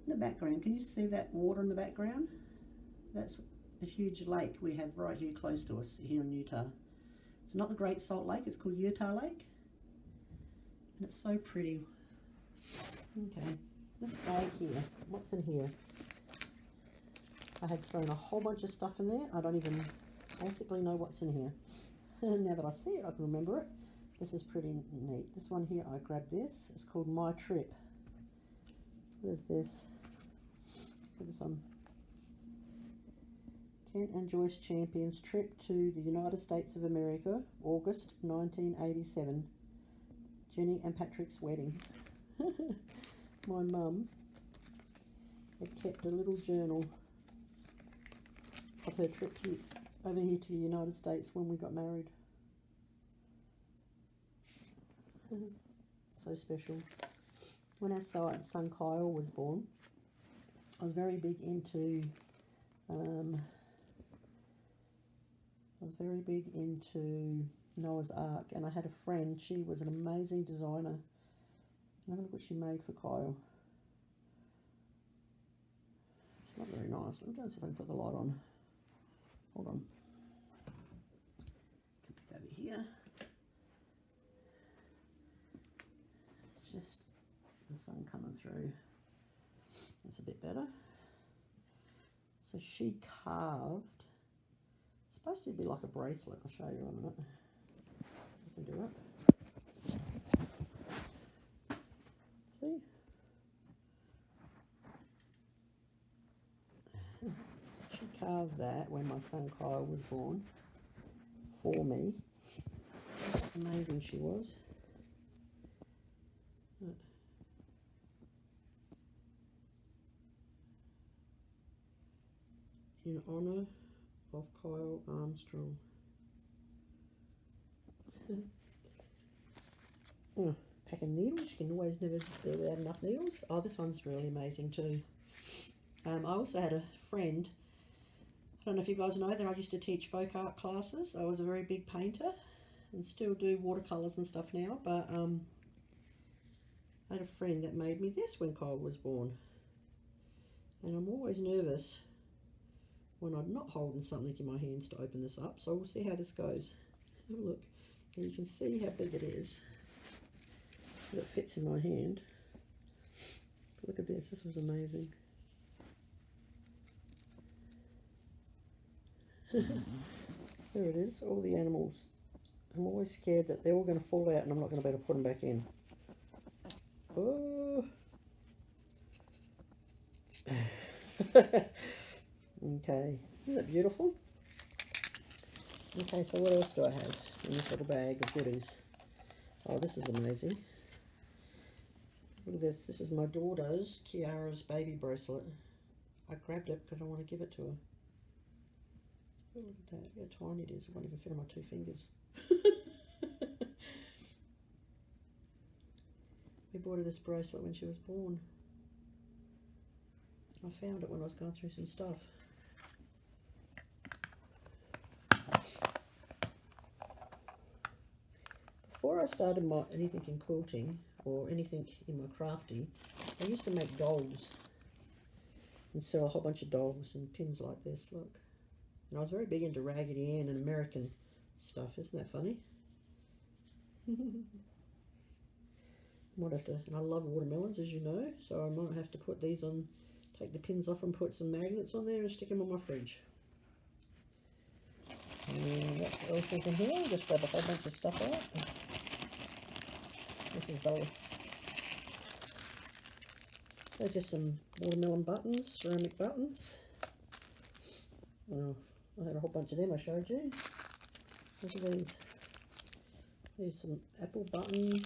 Isn't the background, can you see that water in the background? That's a huge lake we have right here close to us here in Utah. It's not the Great Salt Lake, it's called Utah Lake. And it's so pretty. Okay, this bag here, what's in here? I had thrown a whole bunch of stuff in there. I don't even basically know what's in here. Now that I see it, I can remember it. This is pretty neat. This one here, I grabbed this. It's called My Trip. What is this? Look at this one. Kent and Joyce Champion's trip to the United States of America, August 1987. Jenny and Patrick's wedding. My mum had kept a little journal of her trip over here to the United States when we got married. So special. When our son Kyle was born, I was very big into Noah's Ark, and I had a friend. She was an amazing designer. And I look what she made for Kyle. It's not very nice. Let me go and see if I can put the light on. Hold on. Come back over here. It's just the sun coming through. That's a bit better. So she carved. It's supposed to be like a bracelet. I'll show you in a minute. I can do it. See? She carved that when my son Kyle was born for me. Amazing she was. In honour of Kyle Armstrong. Packing needles, you can always never do without enough needles. Oh, this one's really amazing too. I also had a friend, I don't know if you guys know that I used to teach folk art classes. I was a very big painter and still do watercolours and stuff now, but I had a friend that made me this when Kyle was born. And I'm always nervous when I'm not holding something in my hands to open this up, so we'll see how this goes. Have a look, and you can see how big it is. It fits in my hand. But look at this, this was amazing. There it is, all the animals. I'm always scared that they're all going to fall out and I'm not going to be able to put them back in. Oh. Okay, isn't that beautiful? Okay, so what else do I have in this little bag of goodies? Oh, this is amazing. Look at this. This is my daughter's Tiaras baby bracelet. I grabbed it because I want to give it to her. Oh, look at that. Look how tiny it is. It won't even fit on my 2 fingers. We bought her this bracelet when she was born. I found it when I was going through some stuff. Before I started anything in quilting or anything in my crafting, I used to make dolls and sell a whole bunch of dolls and pins like this, look. And I was very big into Raggedy Ann and American stuff, isn't that funny? Might have to, and I love watermelons, as you know, so I might have to put these on, take the pins off and put some magnets on there and stick them on my fridge. And what else is in here? I'll just grab a whole bunch of stuff out. This is dollar. There's just some watermelon buttons, ceramic buttons. Oh, I had a whole bunch of them I showed you. Look at these. There's some apple buttons.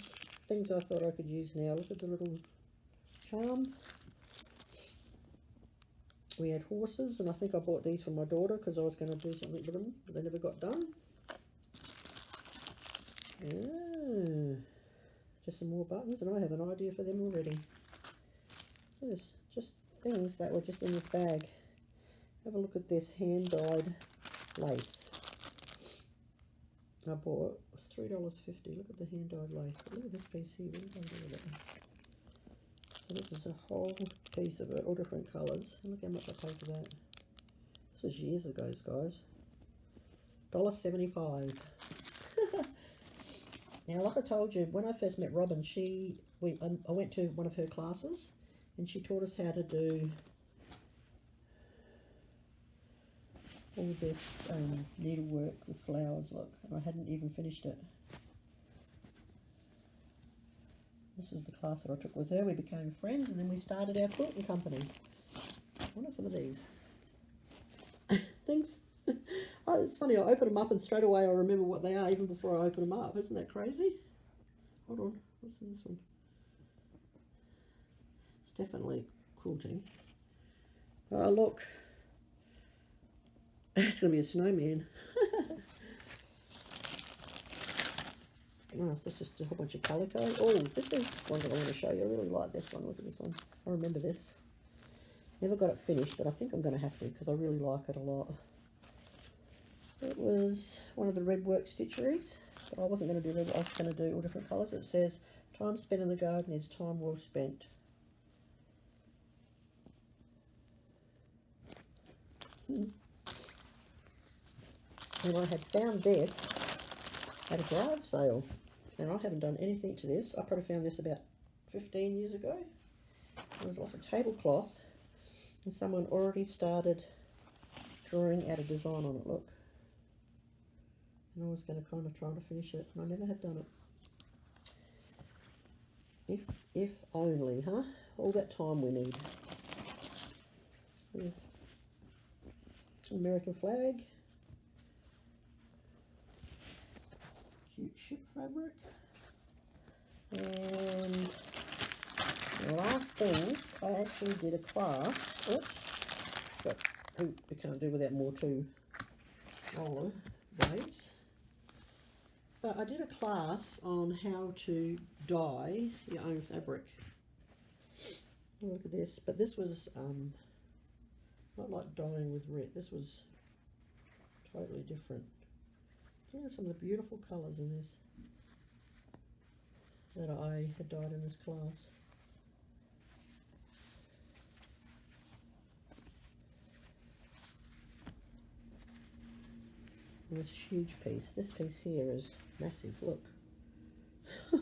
Things I thought I could use now. Look at the little charms. We had horses, and I think I bought these for my daughter because I was going to do something with them, but they never got done. Ah, just some more buttons, and I have an idea for them already. Look at this, just things that were just in this bag. Have a look at this hand-dyed lace. I bought, it was $3.50. Look at the hand-dyed lace. Look at this piece here. What did I do with it? So this is a whole piece of it, all different colours. And look how much I paid for that. This was years ago, guys. $1.75. Now, like I told you, when I first met Robin, I went to one of her classes, and she taught us how to do all this needlework with flowers, look, and I hadn't even finished it. This is the class that I took with her. We became friends, and then we started our quilting company. What are some of these? Things. Oh, it's funny, I open them up and straight away I remember what they are even before I open them up. Isn't that crazy? Hold on, what's in this one? It's definitely quilting. Oh, look. It's going to be a snowman. Oh, that's just a whole bunch of calico. Oh, this is one that I want to show you. I really like this one. Look at this one. I remember this. Never got it finished, but I think I'm going to have to because I really like it a lot. It was one of the red work stitcheries, but I wasn't going to do red. I was going to do all different colours. It says, time spent in the garden is time well spent. And I had found this at a garage sale, and I haven't done anything to this. I probably found this about 15 years ago. It was like a tablecloth, and someone already started drawing out a design on it, look. And I was going to kind of try to finish it, and I never have done it. If only, huh? All that time we need. There's American flag. Cute ship fabric. And the last things, I actually did a class. Oops. But we can't do without more two roller blades. But I did a class on how to dye your own fabric. Look at this. But this was not like dyeing with red. This was totally different. Look at some of the beautiful colours in this that I had dyed in this class. And this huge piece. This piece here is massive, look. What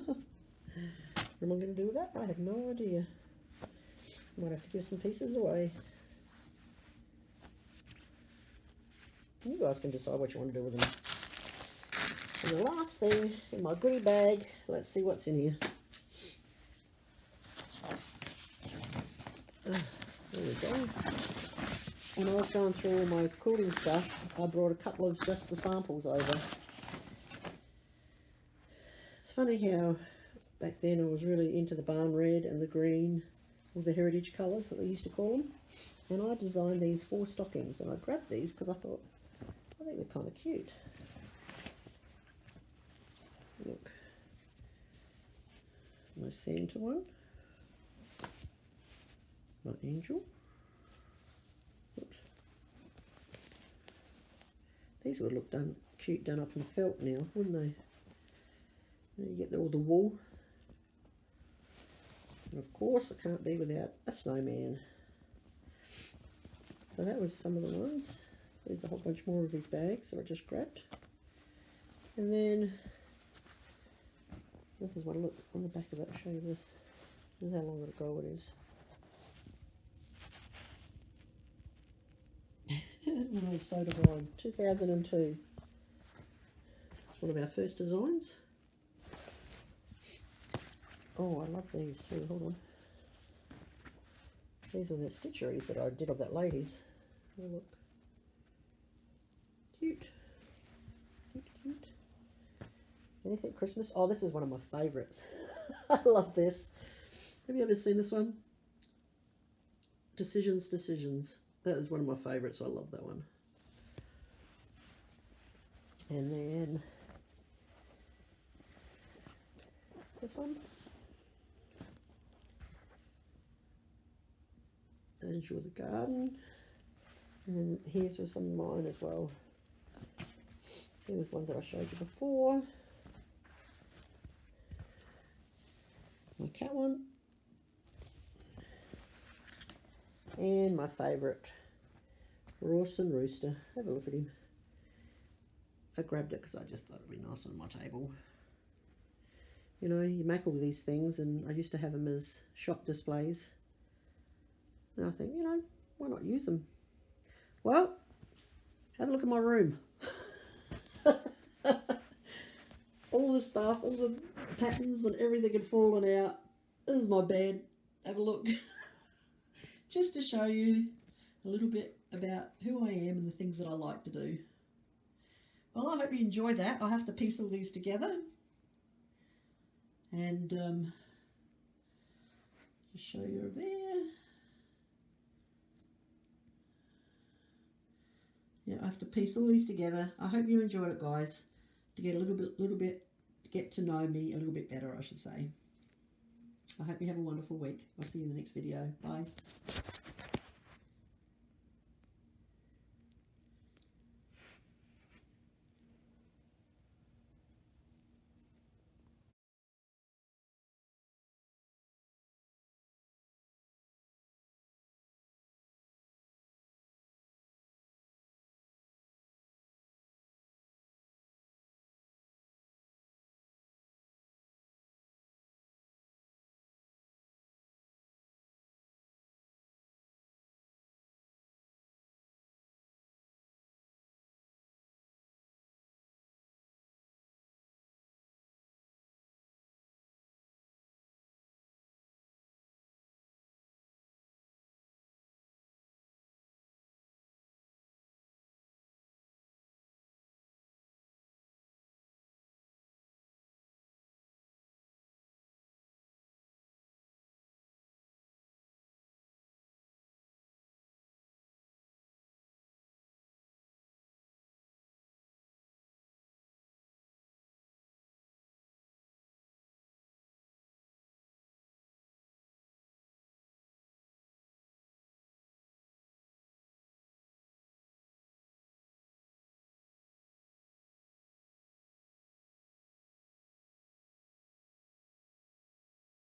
am I going to do with that? I have no idea. I might have to give some pieces away. You guys can decide what you want to do with them. And the last thing in my goodie bag, let's see what's in here. There we go. When I was going through all my quilting stuff, I brought a couple of just the samples over. It's funny how back then I was really into the barn red and the green, all the heritage colours that they used to call them. And I designed these 4 stockings, and I grabbed these because I thought, I think they're kind of cute. Look, my Santa one, my angel. Oops. These would look cute done up in felt now, wouldn't they? And you get all the wool. And of course, it can't be without a snowman. So that was some of the ones. There's a whole bunch more of these bags that I just grabbed. And then this is what I look on the back of it. I'll show you this. This is how long ago it is. When I was so divine. 2002. It's one of our first designs. Oh, I love these too. Hold on. These are the stitcheries that I did of that lady's. Oh, look. Cute. Cute, cute. Anything Christmas? Oh, this is one of my favourites. I love this. Have you ever seen this one? Decisions, Decisions. That is one of my favourites. I love that one. And then this one. Angel of the Garden. And here's with some of mine as well. Here was ones that I showed you before. My cat one. And my favourite, Rawson Rooster. Have a look at him. I grabbed it because I just thought it'd be nice on my table. You know, you make all these things, and I used to have them as shop displays. And I think, you know, why not use them? Well, have a look at my room. All the stuff, all the patterns and everything had fallen out. This is my bed. Have a look. Just to show you a little bit about who I am and the things that I like to do. Well, I hope you enjoyed that. I'll have to piece all these together. And just show you there. Yeah, I have to piece all these together. I hope you enjoyed it, guys. To get a little bit, to get to know me a little bit better, I should say. I hope you have a wonderful week. I'll see you in the next video. Bye.